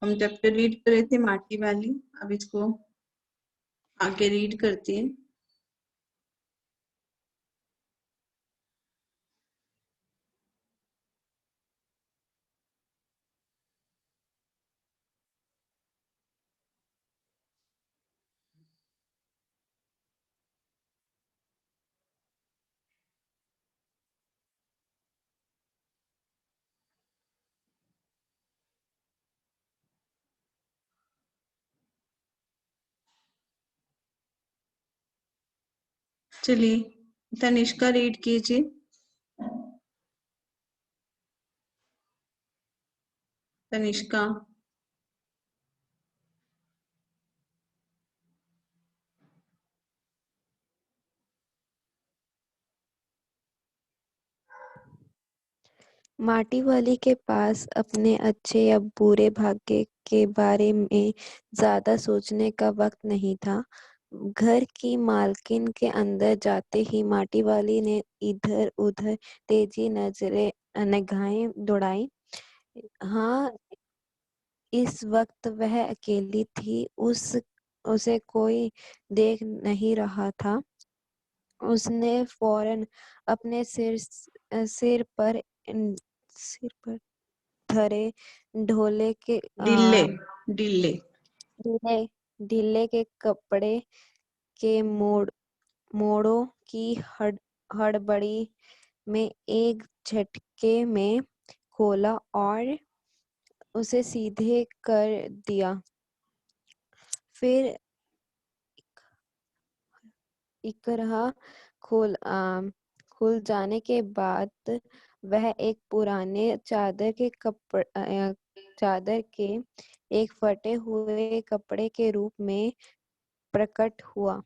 हम chapter read कर रहे थे माटी वाली, अब इसको आगे रीड करते हैं। चलिए तनिष्का रीड कीजिए। तनिष्का। माटी वाली के पास अपने अच्छे या बुरे भाग्य के बारे में ज्यादा सोचने का वक्त नहीं था। घर की मालकिन के अंदर जाते ही माटी वाली ने इधर उधर तेजी निगाहें दौड़ाई। हाँ, इस वक्त वह अकेली थी। उसे कोई देख नहीं रहा था। उसने फौरन अपने सिर पर सिर पर धरे ढोले के ढीले ढीले ढीले ढीले के कपड़े के मोड़ों की हड़बड़ी में एक झटके में खोला और उसे सीधे कर दिया। फिर इकरार खुल जाने के बाद वह एक पुराने चादर के एक फटे हुए कपड़े के रूप में प्रकट हुआ।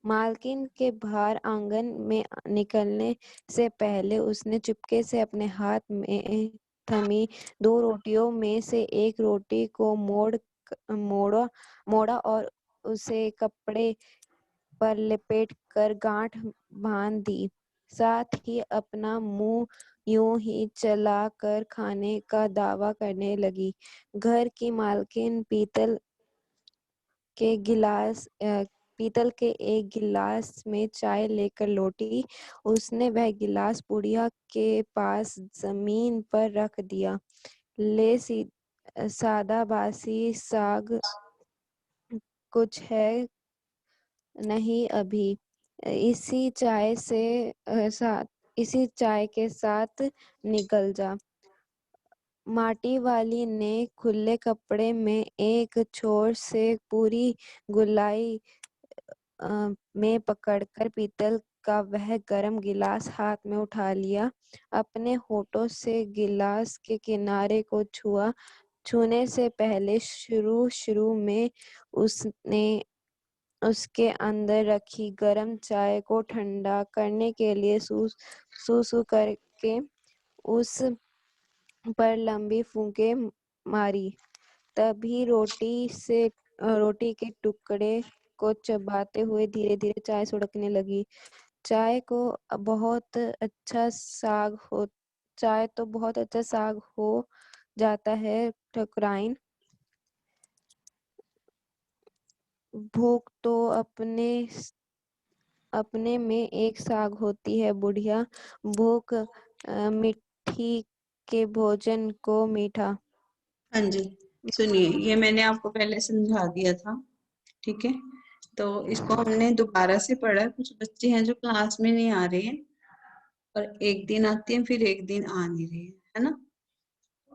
मालकिन के बाहर आंगन में निकलने से पहले उसने चुपके से अपने हाथ में थमी दो रोटियों में से एक रोटी को मोड़ा और उसे कपड़े पर लपेट कर गांठ बांध दी। साथ ही अपना मुंह यूं ही चलाकर खाने का दावा करने लगी। घर की मालकिन पीतल के एक गिलास में चाय लेकर लौटी। उसने वह गिलास बुढ़िया के पास जमीन पर रख दिया। ले सादा बासी साग कुछ है नहीं अभी, इसी चाय के साथ निकल जा। माटी वाली ने खुले कपड़े में एक छोर से पूरी गुलाई में पकड़कर पीतल का वह गर्म गिलास हाथ में उठा लिया। अपने होठों से गिलास के किनारे को छूने से पहले शुरू शुरू में उसने उसके अंदर रखी गर्म चाय को ठंडा करने के लिए सू करके उस पर लंबी फूंके मारी। तभी रोटी के टुकड़े को चबाते हुए धीरे धीरे चाय सुड़कने लगी। चाय को बहुत अच्छा साग हो चाय तो बहुत अच्छा साग हो जाता है ठकुराइन। भूख तो अपने में एक साग होती है बुढ़िया। भूख मिट्टी के भोजन को मीठा। हाँ जी, सुनिए, ये मैंने आपको पहले समझा दिया था, ठीक है। तो इसको हमने दोबारा से पढ़ा। कुछ बच्चे हैं जो क्लास में नहीं आ रहे हैं और एक दिन आते हैं फिर एक दिन आ नहीं रहे हैं, है ना।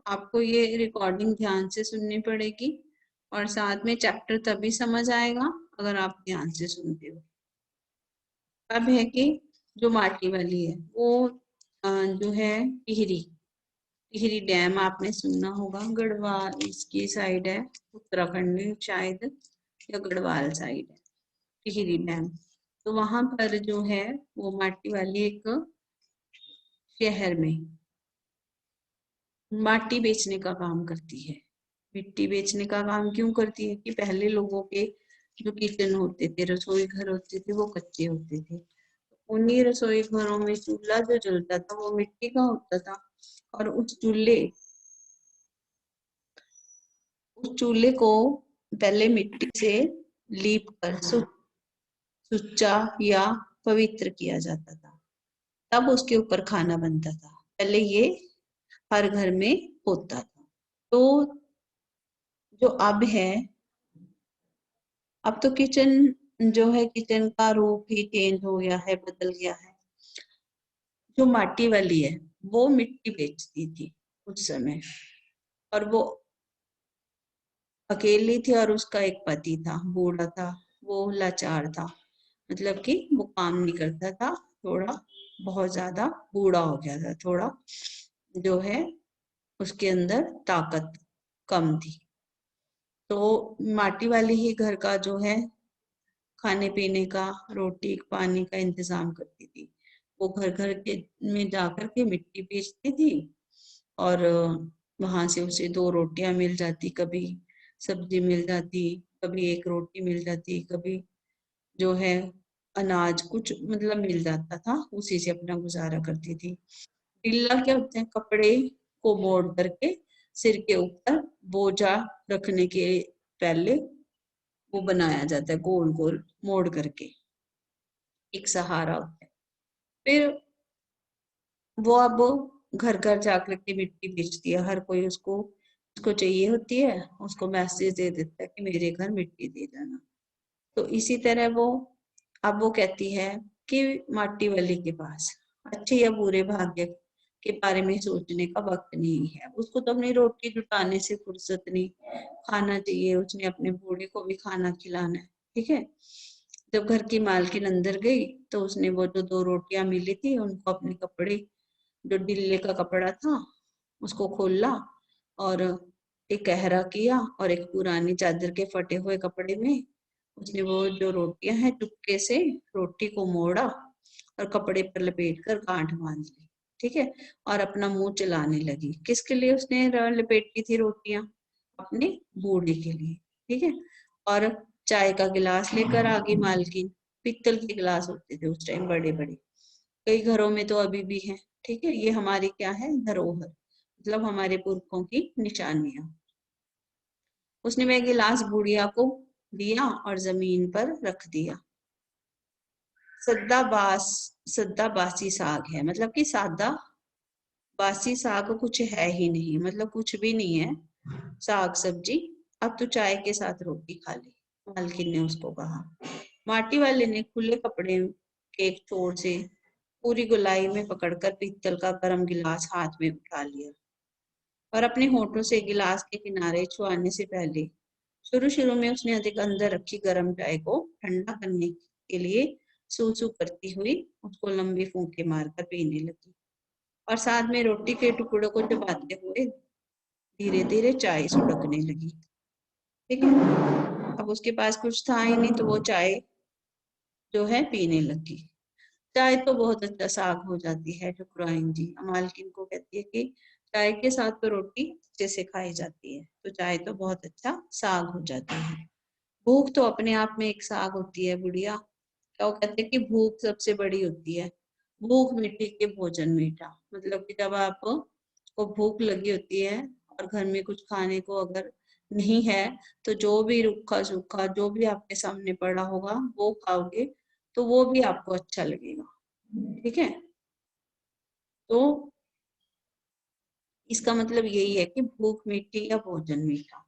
आपको ये रिकॉर्डिंग ध्यान से सुननी पड़ेगी और साथ में चैप्टर तभी समझ आएगा अगर आप ध्यान से सुनते हो। अब है कि जो माटी वाली है वो जो है टिहरी टिहरी डैम आपने सुना होगा। गढ़वाल इसकी साइड है, उत्तराखंड में शायद, या गढ़वाल साइड है टिहरी डैम। तो वहां पर जो है वो माटी वाली एक शहर में माटी बेचने का काम करती है। मिट्टी बेचने का काम क्यों करती है कि पहले लोगों के जो किचन होते थे, रसोई घर होते थे, वो कच्चे होते थे। उन्हीं रसोई घरों में चूल्हा जो जलता था वो मिट्टी का होता था और उस चूल्हे उस चूल्हे को पहले मिट्टी से लीप कर सुच्चा या पवित्र किया जाता था, तब उसके ऊपर खाना बनता था। पहले ये हर घर में होता था। तो जो अब है, अब तो किचन जो है, किचन का रूप ही चेंज हो गया है, बदल गया है। जो माटी वाली है वो मिट्टी बेचती थी उस समय, और वो अकेली थी और उसका एक पति था, बूढ़ा था, वो लाचार था, मतलब कि वो काम नहीं करता था, थोड़ा बहुत ज्यादा बूढ़ा हो गया था, थोड़ा जो है उसके अंदर ताकत कम थी। तो माटी वाली ही घर का जो है खाने पीने का, रोटी पानी का इंतजाम करती थी। वो घर घर के में जाकर के मिट्टी बेचती थी, और वहां से उसे 2 रोटियां मिल जाती, कभी सब्जी मिल जाती, कभी एक रोटी मिल जाती, कभी जो है अनाज कुछ मतलब मिल जाता था, उसी से अपना गुजारा करती थी। टिल्ला क्या होते हैं, कपड़े को मोड़ करके सिर के ऊपर बोझा रखने के पहले वो बनाया जाता है, गोल गोल मोड़ करके एक सहारा होता है। फिर वो अब घर घर जाकर के मिट्टी बेचती है, हर कोई उसको उसको चाहिए होती है, उसको मैसेज दे देता है कि मेरे घर मिट्टी दे जाना। तो इसी तरह वो अब वो कहती है कि माटी वाली के पास अच्छे या बुरे भाग्य के बारे में सोचने का वक्त नहीं है, उसको तो अपनी रोटी जुटाने से फुर्सत नहीं, खाना चाहिए, उसने अपने बूढ़े को भी खाना खिलाना है। ठीक है। जब घर की मालकिन अंदर गई तो उसने वो जो 2 रोटियां मिली थी उनको अपने कपड़े, जो डिल्ले का कपड़ा था, उसको खोला और एक गहरा किया, और एक पुरानी चादर के फटे हुए कपड़े में उसने वो जो रोटियां हैं चुपके से रोटी को मोड़ा और कपड़े पर लपेट कर गांठ बांध ली। ठीक है। और अपना मुंह चलाने लगी। किसके लिए उसने लपेटी थी रोटियां? अपने बूढ़े के लिए। ठीक है। और चाय का गिलास लेकर आ गई मालकिन। पित्तल के गिलास होते थे उस टाइम, बड़े बड़े, कई घरों में तो अभी भी है। ठीक है। ये हमारी क्या है, धरोहर, मतलब हमारे पुरखों की निशानियां। उसने वह गिलास बुढ़िया को दिया और जमीन पर रख दिया। सद्दा बास सद्दा बासी साग है, मतलब कि सादा बासी साग कुछ है ही नहीं, मतलब कुछ भी नहीं है साग सब्जी। अब तो चाय के साथ रोटी खा ली, मालकिन ने उसको कहा। माटी वाले ने खुले कपड़े के एक छोर से पूरी गोलाई में पकड़कर पीतल का गर्म गिलास हाथ में उठा लिया, और अपने होठों से गिलास के किनारे छुआने से पहले शुरू शुरू में उसने अधिक अंदर रखी गर्म चाय को ठंडा करने के लिए सू सू करती हुई उसको लंबी फूंके मारकर पीने लगी, और साथ में रोटी के टुकड़ों को चबाते हुए धीरे धीरे चाय सुड़कने लगी। ठीक है। अब उसके पास कुछ था ही नहीं, तो वो चाय जो है पीने लगी। चाय तो बहुत अच्छा साग हो जाती है, ठकुराइन जी मालकिन को कहती है कि चाय के साथ तो रोटी अच्छे से खाई जाती है, तो चाय तो बहुत अच्छा साग हो जाती है। भूख तो अपने आप में एक साग होती है बुढ़िया। क्या वो कहते हैं कि भूख सबसे बड़ी होती है। भूख मिट्टी के भोजन मीठा, मतलब कि जब आपको भूख लगी होती है और घर में कुछ खाने को अगर नहीं है, तो जो भी रूखा सूखा जो भी आपके सामने पड़ा होगा वो खाओगे, तो वो भी आपको अच्छा लगेगा। ठीक है। तो इसका मतलब यही है कि भूख मीठी या भोजन मीठा।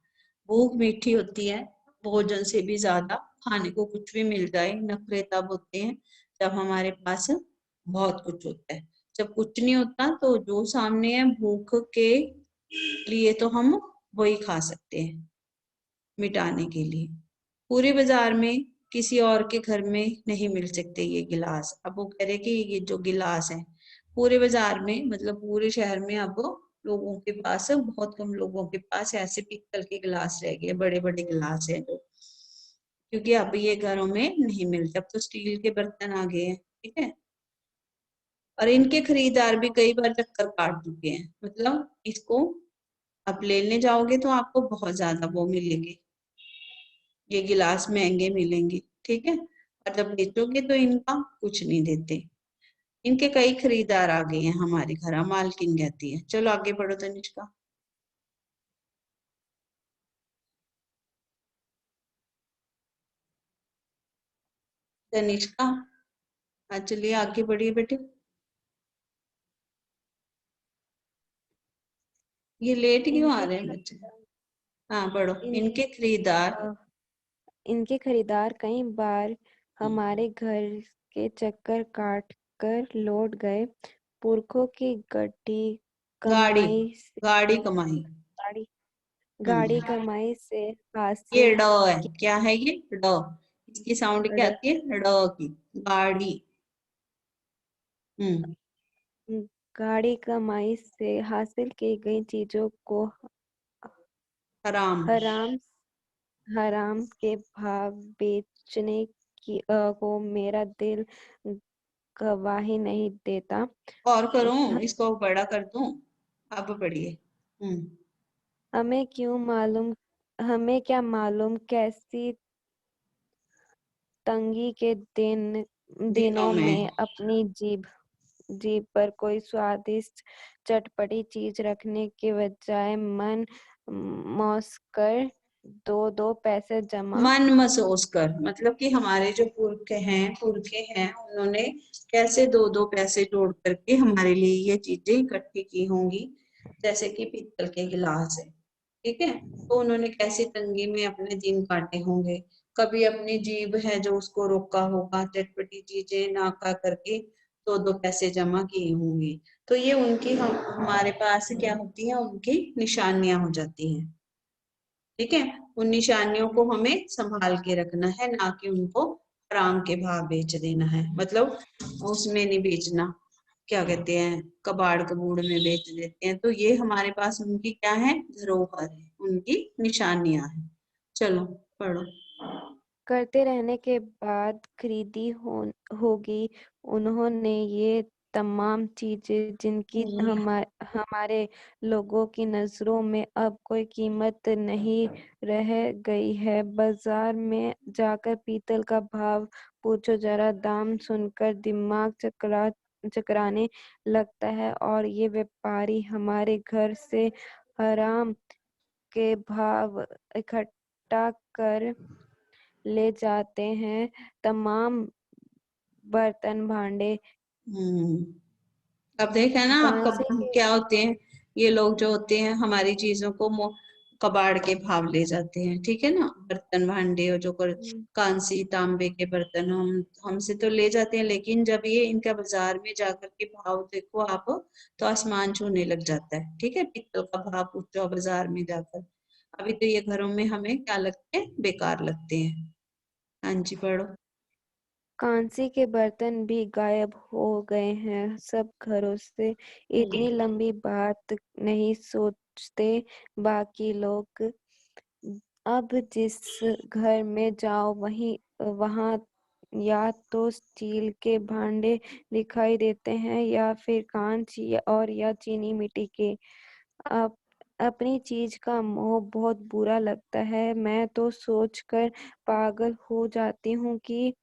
भूख मीठी होती है भोजन से भी ज्यादा, खाने को कुछ भी मिल जाए। नखरे तब होते हैं जब हमारे पास बहुत कुछ होता है। जब कुछ नहीं होता तो जो सामने है भूख के लिए तो हम वही खा सकते हैं मिटाने के लिए। पूरे बाजार में किसी और के घर में नहीं मिल सकते ये गिलास। अब वो कह रहे कि ये जो गिलास है पूरे बाजार में, मतलब पूरे शहर में अब लोगों के पास, बहुत कम लोगों के पास ऐसे पीतल के गिलास रह गए, बड़े बड़े गिलास है जो, क्योंकि अब ये घरों में नहीं मिलते, अब तो स्टील के बर्तन आ गए हैं। ठीक है। और इनके खरीदार भी कई बार चक्कर काट चुके हैं, मतलब इसको आप लेने जाओगे तो आपको बहुत ज्यादा वो मिलेंगे, ये गिलास महंगे मिलेंगे। ठीक है। और जब बेचोगे तो इनका कुछ नहीं देते। इनके कई खरीदार आ गए हैं हमारे घर, मालकिन कहती है। चलो आगे बढ़ो तनिष्का। तनिष्का, हाँ चलिए आगे बढ़िए बेटे। ये लेट क्यों आ इनके रहे हैं बच्चे? खरीदार हाँ पढ़ो। इनके इनके खरीदार अ, इनके खरीदार कई बार हम्म, हमारे घर के चक्कर काट कर लौट गए। पुरखों की गड्डी गाड़ी, कमाई से गाड़ी कमाई। गाड़ी गाड़ी हम्म, कमाई से ये हासिल ड है, की क्या है ये? ड। इसकी साउंड क्या र- आती है? ड की। गाड़ी। हम्म। गाड़ी कमाई से हासिल की गई चीजों को हराम। हराम हराम के भाव बेचने को मेरा दिल गवाही नहीं देता। और करूं, ह- इसको बड़ा कर दूं? अब पढ़िए। हमें क्यों मालूम हमें क्या मालूम कैसी तंगी के दिनों दिनों में में अपनी जीभ जीभ पर कोई स्वादिष्ट चटपटी चीज रखने के बजाय मन मौसकर दो दो पैसे जमा मन महसूस कर, मतलब कि हमारे जो पुरखे हैं उन्होंने कैसे दो दो पैसे जोड़ करके हमारे लिए ये चीजें इकट्ठी की होंगी। जैसे कि पीतल के गिलास है, ठीक है, तो उन्होंने कैसी तंगी में अपने दिन काटे होंगे। कभी अपनी जीभ है जो उसको रोका होगा, चटपटी चीजें ना खा करके दो दो पैसे जमा किए होंगे। तो ये उनकी हमारे पास क्या होती है, उनकी निशानियां हो जाती हैं। ठीक है, उन निशानियों को हमें संभाल के रखना है, ना कि उनको हराम के भाव बेच देना है। मतलब उसमें नहीं बेचना, क्या कहते हैं, कबाड़ कबूड़ में बेच देते हैं। तो ये हमारे पास उनकी क्या है, धरोहर है, उनकी निशानियां हैं। चलो पढ़ो। करते रहने के बाद खरीदी होगी उन्होंने ये तमाम चीजें जिनकी हमारे लोगों की नजरों में अब कोई कीमत नहीं रह गई है। बाजार में जाकर पीतल का भाव पूछो, जरा दाम सुनकर दिमाग चकराने लगता है। और ये व्यापारी हमारे घर से हराम के भाव इकट्ठा कर ले जाते हैं। तमाम बर्तन भांडे हम्म। अब देखा ना आप, कांसे कब के क्या होते हैं ये लोग, जो होते हैं हमारी चीजों को कबाड़ के भाव ले जाते हैं। ठीक है ना, बर्तन भांडे और जो कांसी तांबे के बर्तन हम हमसे तो ले जाते हैं, लेकिन जब ये इनका बाजार में जाकर के भाव देखो आप, तो आसमान छूने लग जाता है। ठीक है, पीतल का भाव पूछो बाजार में जाकर, अभी तो ये घरों में हमें क्या लगते हैं, बेकार लगते हैं। हाँ जी पढ़ो। कांसी के बर्तन भी गायब हो गए हैं सब घरों से। इतनी लंबी बात नहीं सोचते बाकी लोग। अब जिस घर में जाओ वहां या तो स्टील के भांडे दिखाई देते हैं या फिर कांच या चीनी मिट्टी के। अप, अपनी चीज का मोह बहुत बुरा लगता है। मैं तो सोचकर पागल हो जाती हूँ कि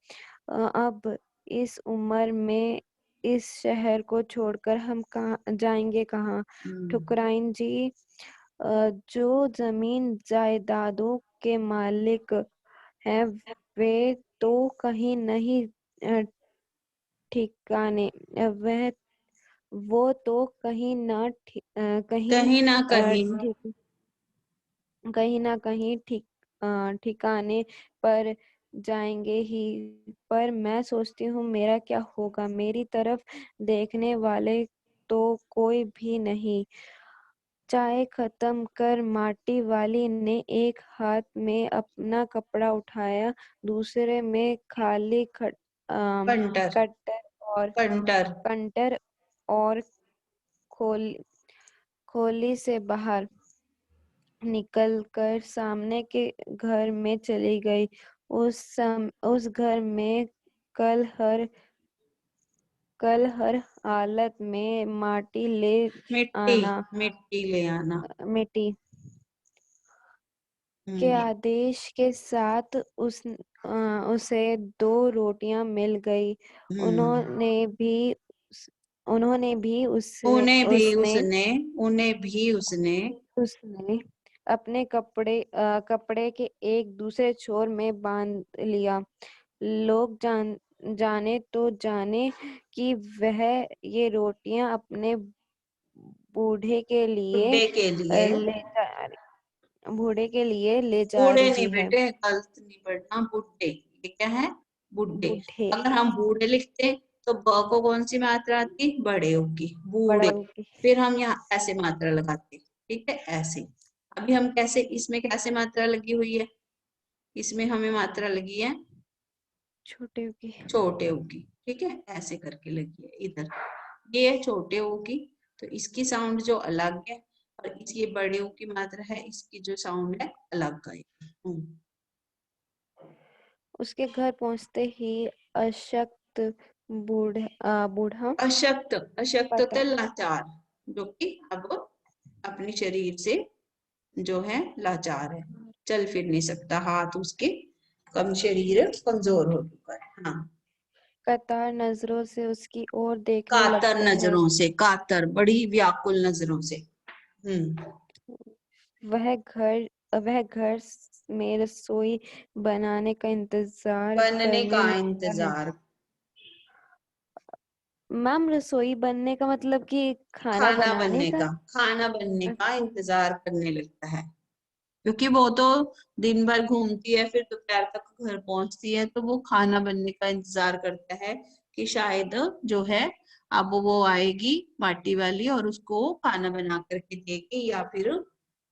अब इस उम्र में इस शहर को छोड़कर हम कहाँ जाएंगे, कहाँ। हम्म। ठुकराइन जी जो जमीन जायदादों के मालिक हैं वे तो कहीं नहीं अ, ठिकाने वह वो तो कहीं ना कहीं ना अ, कहीं। ठिक कहीं ना कहीं ठिकाने पर जाएंगे ही। पर मैं सोचती हूँ मेरा क्या होगा, मेरी तरफ देखने वाले तो कोई भी नहीं। चाय खत्म कर माटी वाली ने एक हाथ में अपना कपड़ा उठाया, दूसरे में खाली कंटर। कट्टर और कंटर। कंटर और खोल खोली से बाहर निकलकर सामने के घर में चली गई। उस घर में कल हर कल हर हालत में माटी ले मिट्टी। आना मिट्टी ले आना। मिट्टी के हम्म। आदेश के साथ उसे दो रोटियां मिल गई। हम्म। उन्होंने भी उन्होंने भी उन्हें भी उसने उसने उन्हें भी उसने उसने अपने कपड़े के एक दूसरे छोर में बांध लिया। लोग जाने तो जाने कि वह ये रोटियां अपने बूढ़े के लिए बुड्ढे के लिए, बूढ़े के लिए ले जा बूढ़े नहीं रही है। बेटे, गलत नहीं पढ़ना, बुड्ढे, ये क्या है, बुड्ढे। बूढ़े, अगर हम बूढ़े लिखते तो ब को कौन सी मात्रा आती, बड़े होगी, बड़ा बूढ़े। होगी। फिर हम यहाँ ऐसे मात्रा लगाते, ठीक है, ऐसे। अभी हम कैसे, इसमें कैसे मात्रा लगी हुई है, इसमें हमें मात्रा लगी है छोटे होगी। छोटे होगी, ठीक है, ऐसे करके लगी है इधर, ये छोटे ऊ की, तो इसकी साउंड जो अलग है, और इस ये बड़े ऊ की मात्रा है, इसकी जो साउंड है अलग आएगी। उसके घर पहुंचते ही अशक्त बूढ़ा अशक्त, अशक्त पता होता है लाचार, जो कि अब अपने शरीर से जो है लाचार है, चल फिर नहीं सकता, हाथ उसके कम, शरीर कमजोर हो चुका है। हाँ, कतार नजरों से उसकी ओर देखने कातर लगता है। नजरों से, कातर बड़ी व्याकुल नजरों से। वह घर में रसोई बनाने का इंतजार बनने करने का लगता है। इंतजार, मैम, रसोई बनने का मतलब कि खाना खाना बनाने बनने का। का, खाना बनने का इंतजार करने लगता है, क्योंकि वो तो दिन भर घूमती है, फिर दोपहर तक घर पहुंचती है, तो वो खाना बनने का इंतजार करता है कि शायद जो है अब वो आएगी माटी वाली और उसको खाना बना करके देगी, या फिर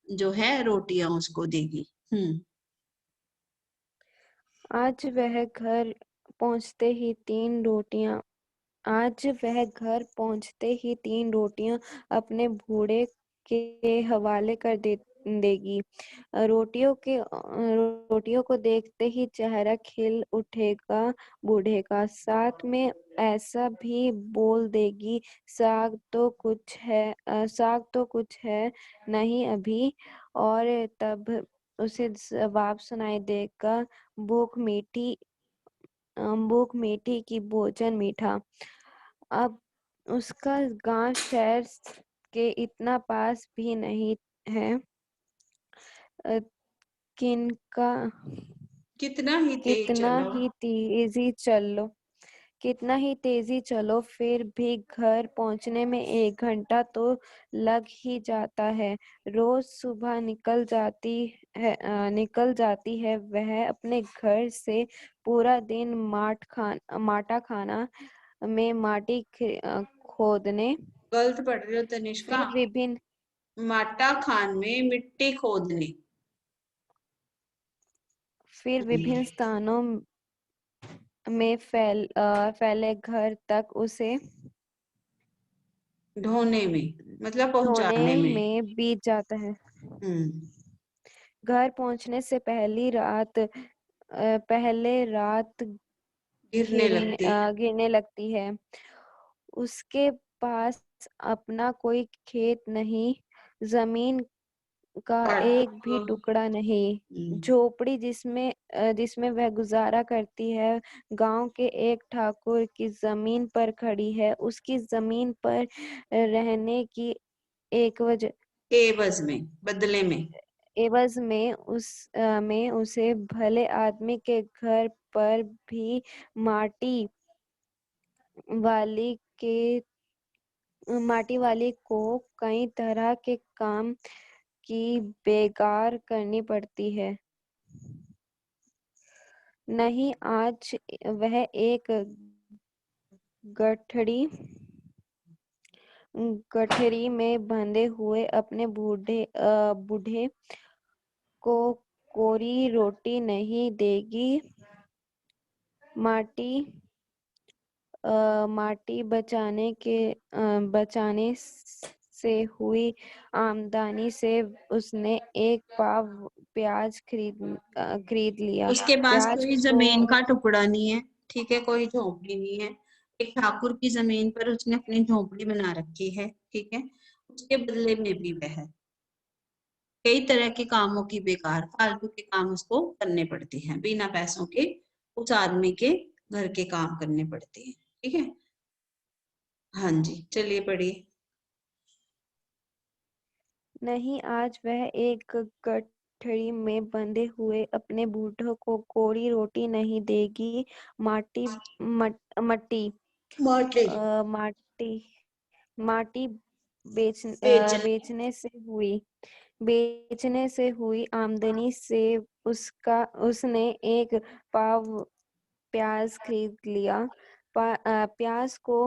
जो है रोटियां उसको देगी। आज वह घर पहुंचते ही तीन रोटियां आज वह घर पहुंचते ही 3 रोटियां अपने बूढ़े के हवाले कर देगी। रोटियों को देखते ही चेहरा खिल उठेगा बूढ़े का। साथ में ऐसा भी बोल देगी, साग तो कुछ है नहीं अभी। और तब उसे जवाब सुनाई देगा, भूख मीठी भूख मीठी की भोजन मीठा। अब उसका गांव शहर के इतना पास भी नहीं है। अ, किनका कितना ही तेज कितना चलो, ही तेजी चलो कितना ही तेजी चलो, फिर भी घर पहुंचने में 1 घंटा तो लग ही जाता है। रोज सुबह निकल जाती है वह अपने घर से। पूरा दिन माटा खाना में खोदने, गलत पढ़ रहे हो तनिष्का, फिर विभिन्न माटा खान में मिट्टी खोदने। फिर विभिन्न स्थानों में फैले घर तक उसे ढोने में, मतलब ढोने पहुंचाने में। में बीत जाता है। हम्म घर पहुंचने से पहले रात गिरने लगती है, गिरने लगती है। उसके पास अपना कोई खेत नहीं, जमीन का पट, एक भी टुकड़ा नहीं। हम्म, झोपड़ी जिसमें वह गुजारा करती है, गांव के एक ठाकुर की जमीन पर खड़ी है। उसकी जमीन पर रहने की एक वजह एवज में, बदले में। एवज में उसे भले आदमी के घर पर भी माटी वाली के माटी वाली को कई तरह के काम की बेगार करनी पड़ती है। नहीं, आज वह एक गठरी गठरी में बंधे हुए अपने बूढ़े को कोरी रोटी नहीं देगी। माटी माटी बचाने से हुई आमदनी से उसने एक पाव प्याज खरीद लिया। उसके पास प्याज कोई को जमीन का टुकड़ा नहीं है, ठीक है, कोई झोपड़ी नहीं है, एक ठाकुर की जमीन पर उसने अपनी झोपड़ी बना रखी है, ठीक है। उसके बदले में भी वह कई तरह के कामों की, बेकार फालतू के काम उसको करने पड़ते हैं, बिना पैसों के उस आदमी के घर के काम करने पड़ते हैं, ठीक है। हाँ जी, चलिए पढ़िए। नहीं, आज वह एक कोठरी में बंधे हुए अपने बूढ़ों को कोरी रोटी नहीं देगी। माटी मट्टी माटी माटी माटी बेचने बेचने से हुई आमदनी से उसने एक पाव प्याज खरीद लिया। प्याज को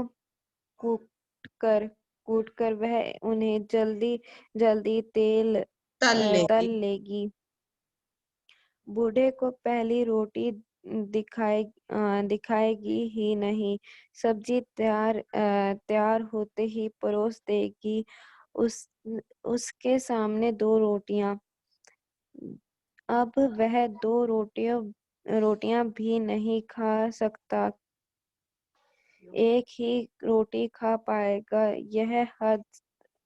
कूट कर वह उन्हें जल्दी जल्दी तल तल लेगी। लेगी। बूढ़े को पहली रोटी दिखाएगी ही नहीं, सब्जी तैयार होते ही परोस देगी। उस उसके सामने दो रोटियां। अब वह दो रोटियां भी नहीं खा सकता, एक ही रोटी खा पाएगा। यह हद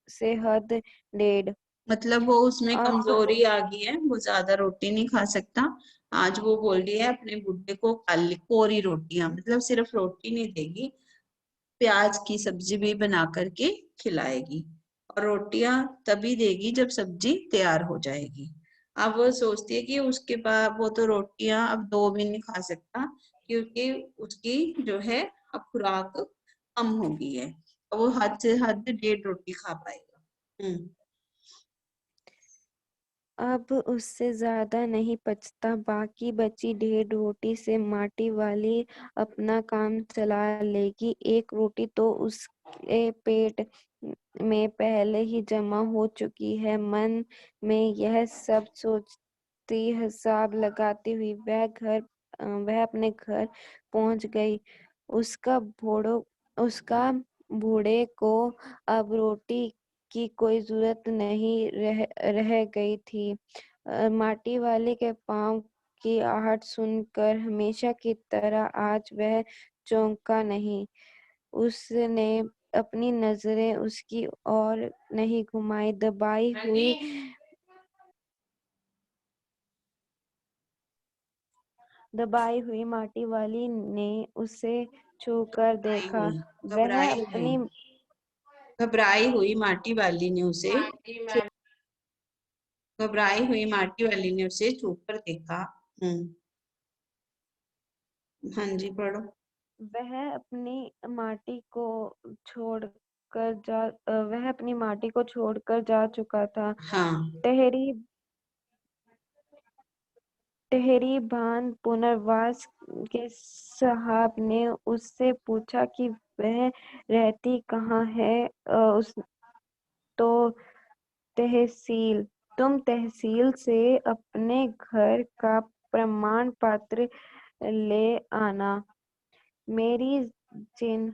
से हद डेढ़। मतलब वो उसमें अब कमजोरी आ गई है, वो ज्यादा रोटी नहीं खा सकता। आज वो बोल रही है अपने बुड्ढे को काली कोरी रोटियां, मतलब सिर्फ रोटी नहीं देगी, प्याज की सब्जी भी बना करके खिलाएगी। और रोटियां तभी देगी जब सब्जी तैयार हो जाएगी। अब वो सोचती है कि उसके पास वो तो रोटियां अब दो भी नहीं खा सकता, क्योंकि उसकी जो है अब खुराक कम हो गई है, तो वो हद से हद डेढ़ रोटी खा पाएगा। अब उससे ज्यादा नहीं पचता। बाकी बची डेढ़ रोटी से माटी वाली अपना काम चला लेगी। एक रोटी तो उसके पेट में पहले ही जमा हो चुकी है। मन में यह सब सोचती, हिसाब लगाती हुई वह अपने घर पहुंच गई। उसका बूढ़े को अब रोटी की कोई जरूरत नहीं रह गई थी। माटी वाले के पांव की आहट सुनकर हमेशा की तरह आज वह चौंका नहीं। उसने अपनी नजरें उसकी ओर नहीं घुमाई। दबाई हुई माटी वाली ने उसे छूकर घबराई देखा। हुई वह घबराई हुई अपनी घबराई हुई माटी वाली ने उसे घबराई हुई माटी वाली ने उसे छू कर देखा। हाँ जी, पढ़ो। वह अपनी माटी को छोड़कर जा चुका था। हाँ। टहरी टहरी भान पुनर्वास के साहब ने उससे पूछा कि वह रहती कहाँ है। उस तो तहसील तुम तहसील से अपने घर का प्रमाण पत्र ले आना। मेरी जिन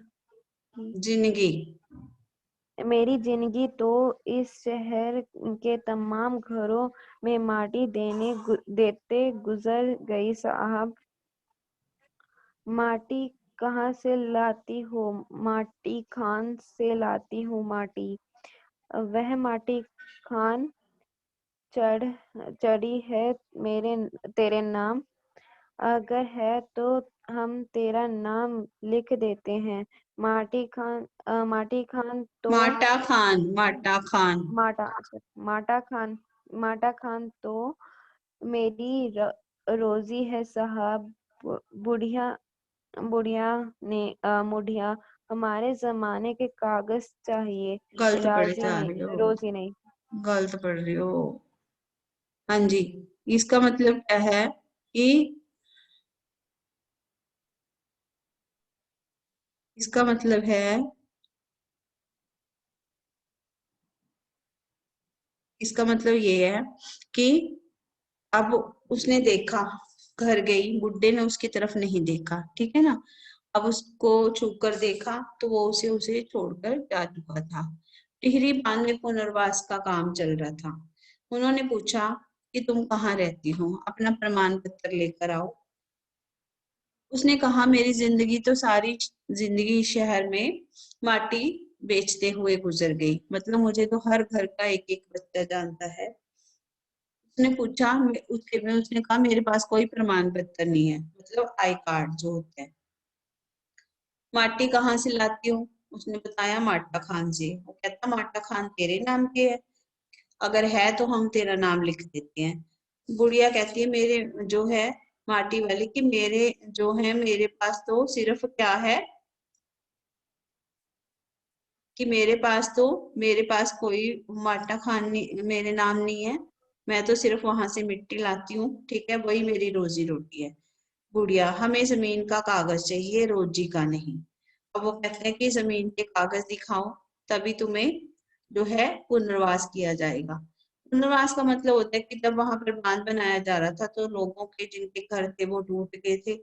जिंदगी मेरी जिंदगी तो इस शहर के तमाम घरों में माटी देते गुजर गई साहब। माटी कहाँ से लाती हो? माटी खान से लाती हूँ माटी। वह माटी खान चढ़ी है तेरे नाम? अगर है तो हम तेरा नाम लिख देते हैं। माटी खान तो माटा खान। अच्छा, माटा खान तो मेरी रोजी है साहब। बुढ़िया बुढ़िया मुढ़िया, हमारे जमाने के कागज चाहिए, गलत पढ़ राजी जा नहीं, रही हो, रोजी नहीं। गलत पढ़ रही हो। हाँ जी, इसका मतलब क्या है कि इसका मतलब है इसका मतलब ये है कि अब उसने देखा, घर गई, बुड्ढे ने उसकी तरफ नहीं देखा, ठीक है ना। अब उसको छू कर देखा तो वो उसे उसे छोड़कर जा चुका था। टिहरी बांध में पुनर्वास का काम चल रहा था। उन्होंने पूछा कि तुम कहाँ रहती हो, अपना प्रमाण पत्र लेकर आओ। उसने कहा मेरी जिंदगी तो सारी जिंदगी शहर में माटी बेचते हुए गुजर गई, मतलब मुझे तो हर घर का एक एक बच्चा जानता है। उसने पूछा उसने कहा मेरे पास कोई प्रमाण पत्र नहीं है, मतलब आई कार्ड जो होता है। माटी कहाँ से लाती हूँ? उसने बताया माटा खान से। वो कहता माटा खान तेरे नाम पे है, अगर है तो हम तेरा नाम लिख देते हैं। गुड़िया कहती है मेरे जो है माटी वाली कि मेरे जो है मेरे पास तो सिर्फ क्या है कि मेरे पास कोई माटा खान नहीं, मेरे नाम नहीं है। मैं तो सिर्फ वहां से मिट्टी लाती हूँ, ठीक है, वही मेरी रोजी रोटी है। गुड़िया, हमें जमीन का कागज चाहिए, रोजी का नहीं। अब वो कहते हैं कि जमीन के कागज दिखाओ, तभी तुम्हें जो है पुनर्वास किया जाएगा। पुनर्वास का मतलब होता है कि जब वहां पर बांध बनाया जा रहा था तो लोगों के जिनके घर थे वो टूट गए थे,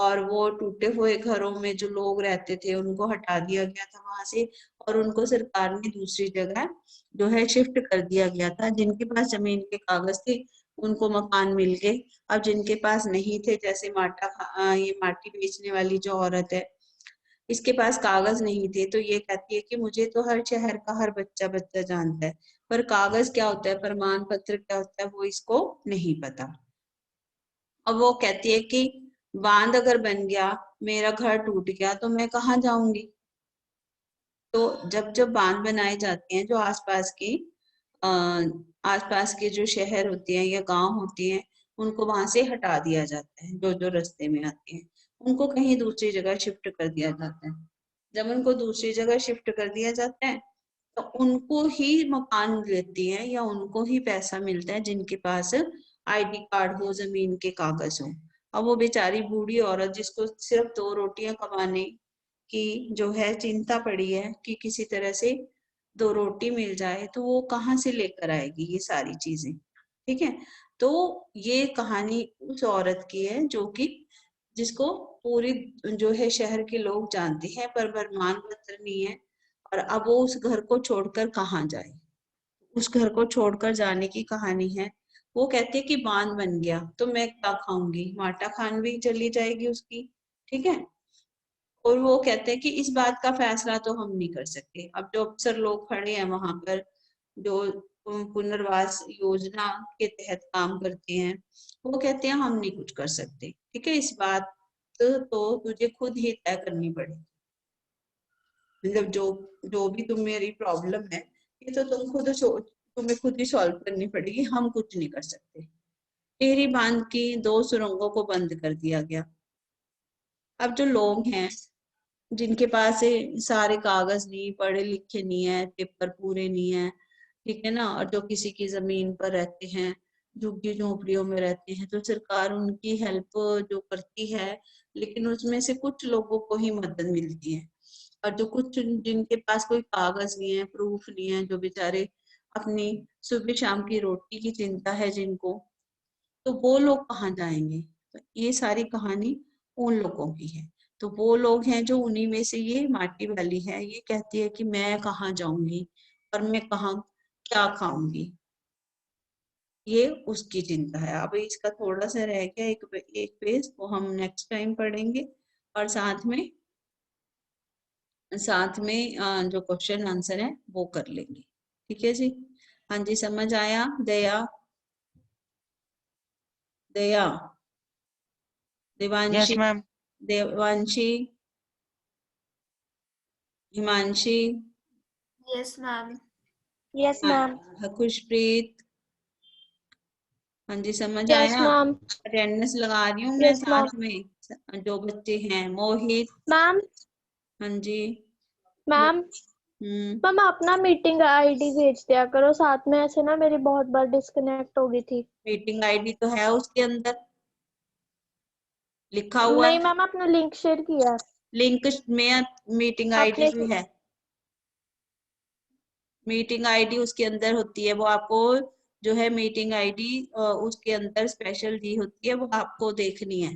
और वो टूटे हुए घरों में जो लोग रहते थे उनको हटा दिया गया था वहां से, और उनको सरकार ने दूसरी जगह जो है शिफ्ट कर दिया गया था। जिनके पास जमीन के कागज थे उनको मकान मिल गए। अब जिनके पास नहीं थे, जैसे ये माटी बेचने वाली जो औरत है, इसके पास कागज नहीं थे, तो ये कहती है कि मुझे तो हर शहर का हर बच्चा बच्चा जानता है, पर कागज क्या होता है, प्रमाण पत्र क्या होता है, वो इसको नहीं पता। अब वो कहती है कि बांध अगर बन गया, मेरा घर टूट गया, तो मैं कहाँ जाऊंगी। तो जब जब बांध बनाए जाते हैं, जो आ, आसपास के जो शहर होते हैं या गांव होते हैं, उनको वहां से हटा दिया जाता है। जो जो रास्ते में आते हैं उनको कहीं दूसरी जगह शिफ्ट कर दिया जाता है। जब उनको दूसरी जगह शिफ्ट कर दिया जाता है तो उनको ही मकान लेती है या उनको ही पैसा मिलता है जिनके पास आईडी कार्ड हो, जमीन के कागज हो। अब वो बेचारी बूढ़ी औरत जिसको सिर्फ 2 रोटियां कमाने की जो है चिंता पड़ी है कि किसी तरह से 2 रोटी मिल जाए, तो वो कहाँ से लेकर आएगी ये सारी चीजें। ठीक है, तो ये कहानी उस औरत की है जो कि जिसको पूरी जो है शहर के लोग जानते हैं, पर प्रमाण पत्र नहीं है, और अब वो उस घर को छोड़कर कहाँ जाए। उस घर को छोड़कर जाने की कहानी है। वो कहती है कि बांध बन गया तो मैं क्या खाऊंगी, माटा खान भी चली जाएगी उसकी। ठीक है, और वो कहते हैं कि इस बात का फैसला तो हम नहीं कर सकते। अब जो अफसर लोग खड़े हैं वहां पर, जो पुनर्वास योजना के तहत काम करते हैं, वो कहते हैं हम नहीं कुछ कर सकते। ठीक है, इस बात तो तुझे खुद ही तय करनी पड़ेगी। मतलब जो जो भी तुम मेरी प्रॉब्लम है, ये तो तुम्हें खुद ही सॉल्व करनी पड़ेगी, हम कुछ नहीं कर सकते। टिहरी बांध की 2 सुरंगों को बंद कर दिया गया। अब जो लोग हैं जिनके पास ये सारे कागज नहीं, पढ़े लिखे नहीं है, पेपर पूरे नहीं है, ठीक है ना, और जो किसी की जमीन पर रहते हैं, झुग्गी झोपड़ियों में रहते हैं, तो सरकार उनकी हेल्प जो करती है, लेकिन उसमें से कुछ लोगों को ही मदद मिलती है। और जो कुछ जिनके पास कोई कागज नहीं है, प्रूफ नहीं है, जो बेचारे अपनी सुबह शाम की रोटी की चिंता है जिनको, तो वो लोग कहाँ जाएंगे। तो ये सारी कहानी उन लोगों की है। तो वो लोग हैं जो उन्हीं में से ये माटी वाली है, ये कहती है कि मैं कहाँ जाऊंगी और मैं कहाँ क्या खाऊंगी, ये उसकी चिंता है। अब इसका थोड़ा सा रह गया एक पेज, वो हम नेक्स्ट टाइम पढ़ेंगे, और साथ में जो क्वेश्चन आंसर है वो कर लेंगे। ठीक है जी, हाँ जी, समझ आया। Daya, Daya, yes Devanshi, ma'am. Devanshi, Himanshi, yes ma'am. Yes ma'am. Khushpreet, हाँ जी, समझ यस आया। मैम। अटेंडेंस लगा रही हूँ मैं यस मैम। साथ में, जो बच्चे हैं। मोहित, मैम, हाँ जी। मैम, हम्म, मैम अपना मीटिंग आईडी भेज दिया करो साथ में, ऐसे ना मेरी बहुत बार डिस्कनेक्ट हो गई थी। मीटिंग आईडी तो है उसके अंदर लिखा हुआ नहीं है, मैम, आपने लिंक शेयर किया है। लिंक में मीटिंग आईडी आपने भी है। मीटिंग आईडी उसके अंदर होती है, वो आपको जो है मीटिंग आईडी उसके अंदर स्पेशल दी होती है, वो आपको देखनी है।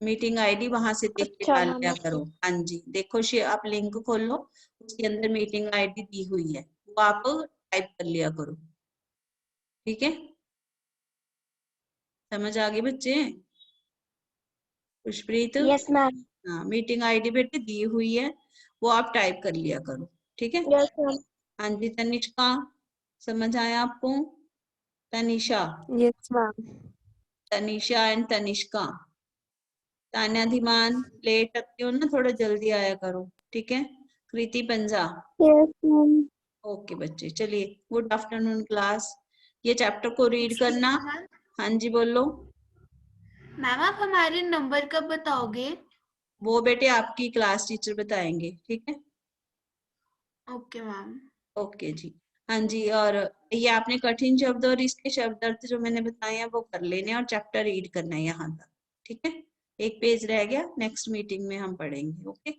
मीटिंग आईडी वहां से देख के अच्छा डाल मैम, लिया ओके। करो। हाँ जी, देखो आप लिंक खोलो, उसके अंदर मीटिंग आईडी दी हुई है, वो आप टाइप कर लिया करो। ठीक है, समझ आ गई बच्चे। Khushpreet, yes ma'am. हाँ, मीटिंग आईडी बेटे दी हुई है, वो आप टाइप कर लिया करो। ठीक है, यस मैम। हाँ जी। तनिष्का, समझ आया आपको। Tanisha, yes ma'am. Tanisha and Tanishka. Tanya Dhiman, late आती हो ना, थोड़ा जल्दी आया करो। ठीक है, कृति पंजा। Yes ma'am. ओके बच्चे, चलिए, गुड आफ्टरनून क्लास। ये चैप्टर को रीड करना। मैम हाँ जी बोलो। मैम आप हमारे नंबर कब बताओगे? वो बेटे आपकी क्लास टीचर बताएंगे, ठीक है। Okay ma'am. ओके जी। हाँ जी, और ये आपने कठिन शब्द और इसके शब्द अर्थ जो मैंने बताए हैं वो कर लेने हैं और चैप्टर रीड करना है यहाँ तक, ठीक है। एक पेज रह गया, नेक्स्ट मीटिंग में हम पढ़ेंगे। ओके।